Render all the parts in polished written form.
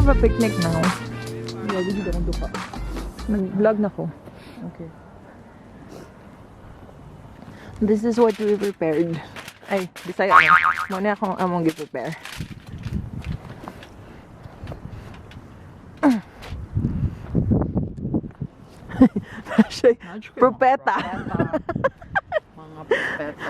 have a picnic now. Yeah, hindi akong duka. Nag-vlog na ko. Okay. This is what we prepared. Ay, Bisaya na. Muna akong among gi-prepare. Propeta. Mga propeta.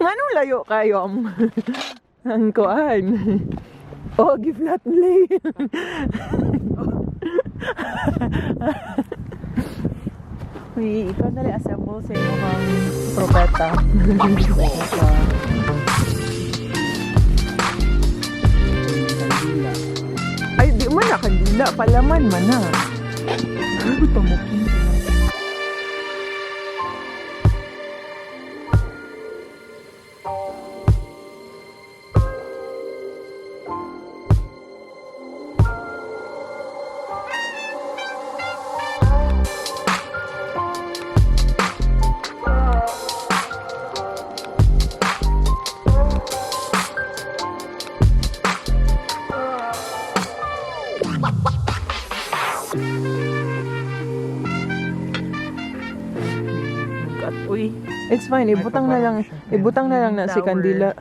Nganong layo kayo ang kuan? Oh, give that lane. Uy, ikaw dali assemble sa iyo mga propeta. Ay, di man na kandila. Palaman man na. Ano ba mo? Uy, it's fine. Ibutang na lang na si Kandila.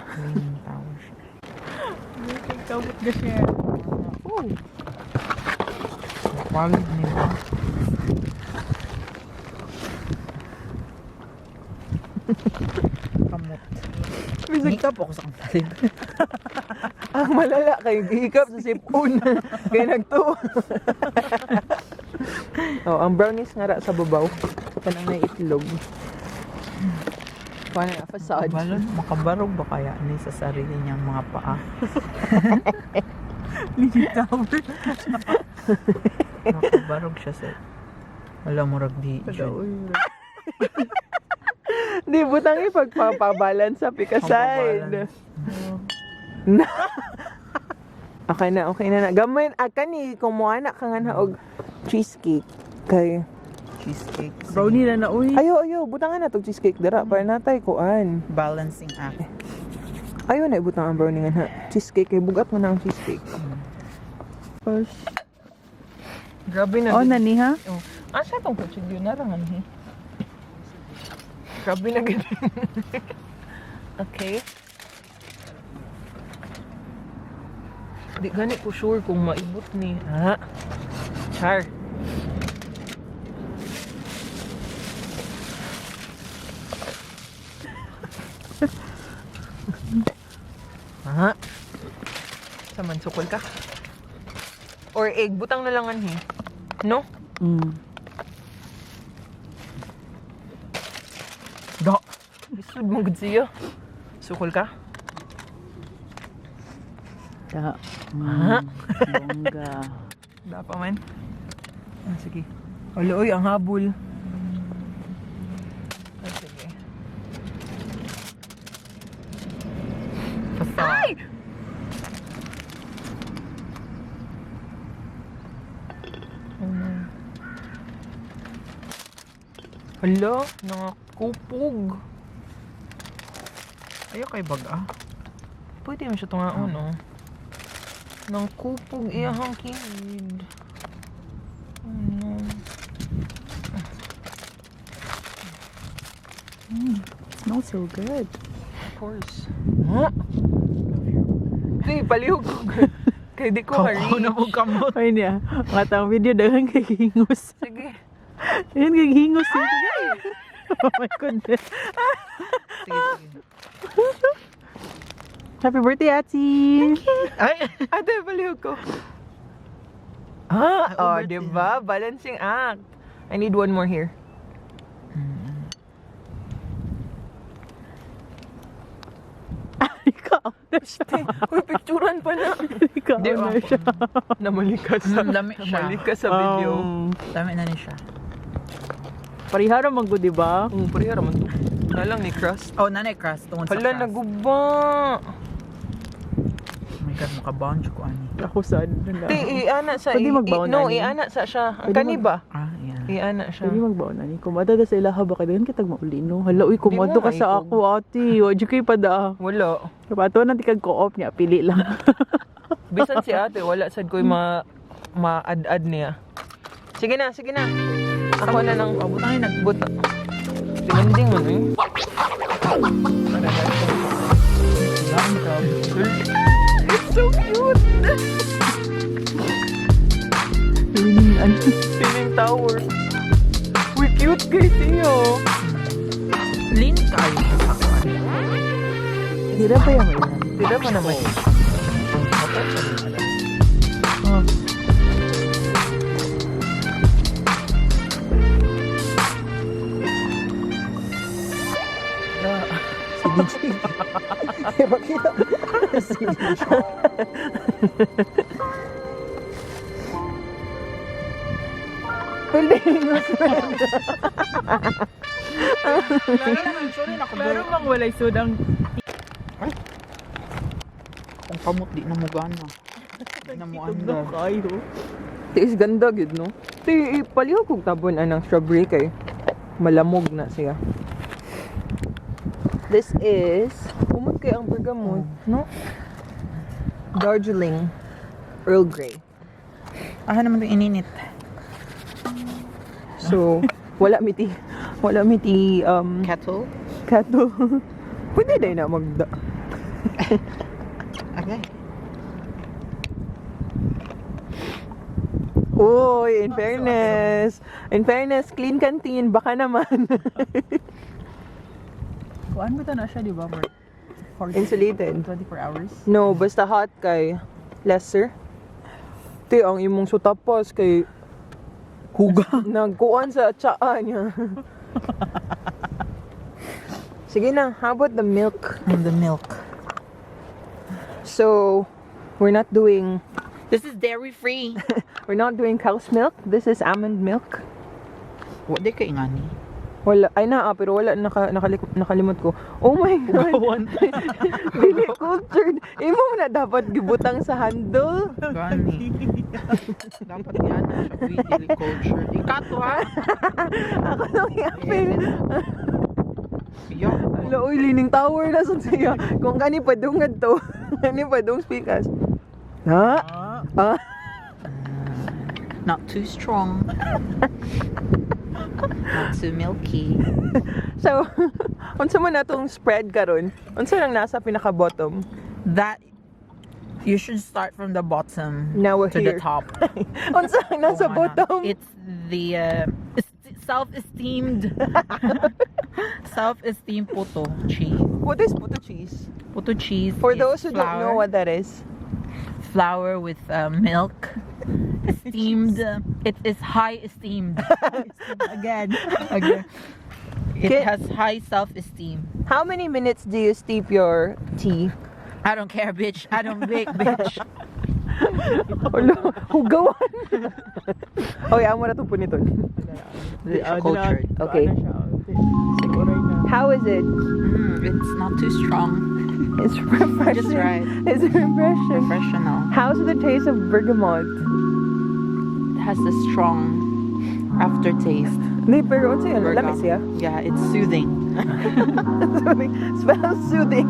Kabot ka siya. Oh. Walid niya. Kamot. Hikap ako sa kantalib. Ang malala kay hikap sa sipon. Kaya nagtuo. Oh, ang brownies nga ra sa babaw. Kanang na itlog. Paano na facade? Makabarog ba kaya ni sa sarili niyang mga paa? Litaw. Makabarog siya sa... Wala mo ragdi. Di, butang ipagpapabalance sa pikaside. Okay na. Gamay, kani, kumuha na ka nga na og cheesecake. Kay... Cheesecake. Brownie na uy. Ayo, butangan na tog cheesecake dara para natay kuan. Balancing act. Ayo na ibutang ang brownie nga na. Cheesecake kay bugat mo na ang cheesecake. First. Grabe na. Oh, nani ha? Oh. Asa tong kutsilyo na rangan he. Grabe na gid. Okay. Di gani ko sure kung maibot ni. Ha? Char. Ha? Saman sukol ka? Or egg, butang na langan he. No? Da. Bisud mo gud siya. Sukol ka? Da. Ha? Bongga. Da pa man. Ah, sige. Oloy, ang habol. Ah, sige. Ay! Hala, nakakupog. Ayaw kay baga. Pwede mo siya tungaon, no? Nang kupog iyahang kilid. Oh, no. Smells so good. Of course. Ha? Di, palihog ko. Kaya di ko Kamu na mo kamot. Ay niya, matang video dagang kay hingos. Sige. Ayun kay hingos. Oh my goodness. Sige. Happy birthday, Ati! Ay, ate, palihog ko. Oh, diba? Balancing act. I need one more here. Ikaw na siya. Uy, picturean pa na. Ikaw Di, na siya. Namalikas sa, Dami siya. namalikas sa video. Dami na ni siya. Parihara man ko, diba? Parihara man to. Nalang ni crust. Oh, nanay crust. Tungkol sa Hala, crust. naguba. Oh my God, makabounce ko ani. Ako sad. Di, iana sa... Pwede magbaon No, na ni. iana sa siya. Ang Pwede kani ba? Ah, yan. Iana siya. Pwede magbaon na ni. Kumada da sa ilaha ba kayo? Kitag mauli, no? Hala, uy, kumado Di mo ka sa maikog. ako, Ati. Wadyo kayo pa da. Wala. Kapato na tikag co-op niya. Pili lang. Bisan si ate, wala sad ko'y ma-ad-ad niya. Sige na, sige na. Ako na lang. Abutangin Buta. Demanding mo eh. It's so cute! Swimming tower. Uy, cute guys niyo. Lean kayo. Tira pa yan. Tira pa naman. Oh. Bakit? Filipino friend. Pero mang walay sudang Kung kamot di na mo gana. Di na mo anda. kayo. Tiis ganda gid no. Ti palihog kog tabon anang strawberry kay malamog na siya. This is kumot kay ang bergamot, no? Darjeeling Earl Grey. Naman ito ininit. So, wala mi ti Kettle? kato. Pwede day na magda. Okay. Uy, in fairness, clean canteen, baka naman. Kuan mo ta na siya, di ba? For Insulated. 24 hours. No, basta hot kay lesser. Ti ang imong sutapas kay Huga. nagkuan sa tsaa niya. Sige na, how about the milk? And the milk. So, we're not doing dairy-free. we're not doing cow's milk. This is almond milk. What di ka ingani? Wala, ay pero wala nakalimot ko. Oh my god. Hugawan. Dili cultured. Imo na dapat gibutang sa handle. Gani. Dapat yan na siya. We dili culture. Ikato ha? Ako nang yapin. Yo. Hello, uy, Leaning Tower na sa siya. Kung kani padungad to. Kani padung speakers. Ha? Ah? Not too strong. Not too milky. So, unsa man natong spread karon? Unsa lang nasa pinaka-bottom? That you should start from the bottom Now we're to here. the top. Unsa lang nasa bottom? It's the self-esteemed self-esteemed puto cheese. What is puto cheese? Puto cheese. For is those who don't know what that is. flour with milk, esteemed. It is high esteemed. Again. Again. It Can- has high self-esteem. How many minutes do you steep your tea? I don't care, bitch. I don't bake, bitch. Hello, hugawan. Okay, amo na to puniton. It's cultured. Okay. How is it? It's not too strong. It's refreshing. Just right. It's refreshing. Professional. How's the taste of bergamot? It has a strong aftertaste. Hindi, pero unsa yan? Bergam. Lamis siya. Yeah, it's soothing. Smells soothing.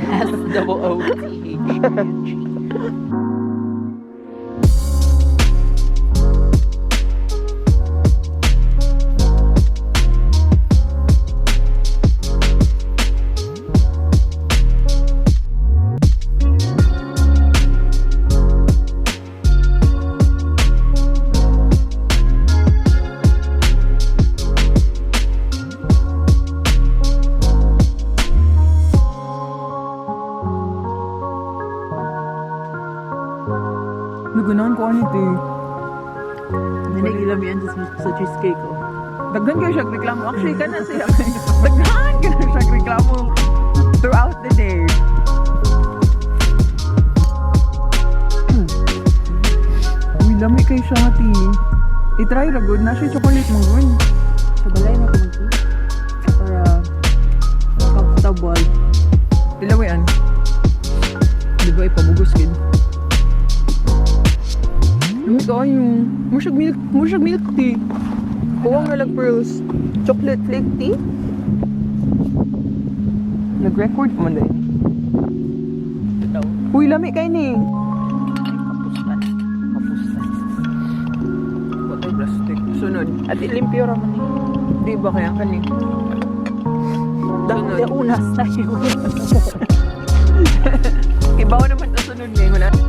S-O-O-T-H-U-G. Nagunahan ko ano ito eh. Nanigilam yan sa cheesecake ko. Daghan kayo siya reklamo. Actually, ka na siya. Daghan ka na siya reklamo throughout the day. Uy, lami kayo siya ati. I-try ra good na siya chocolate mo gun. Sa balay na kumagsi. Para comfortable. Ilawian. Di ba ipabugos kid? Lami kayo. Musyag milk tea. Kuwang na lang pearls. Chocolate flake tea. Nag-record pa man din. Ito. Uy, lami kayo ni. Kapustan. At ilimpyo raman eh. Di ba kaya kaning? Unas tayo. Ibaw naman sa sunod ngayon. Wala.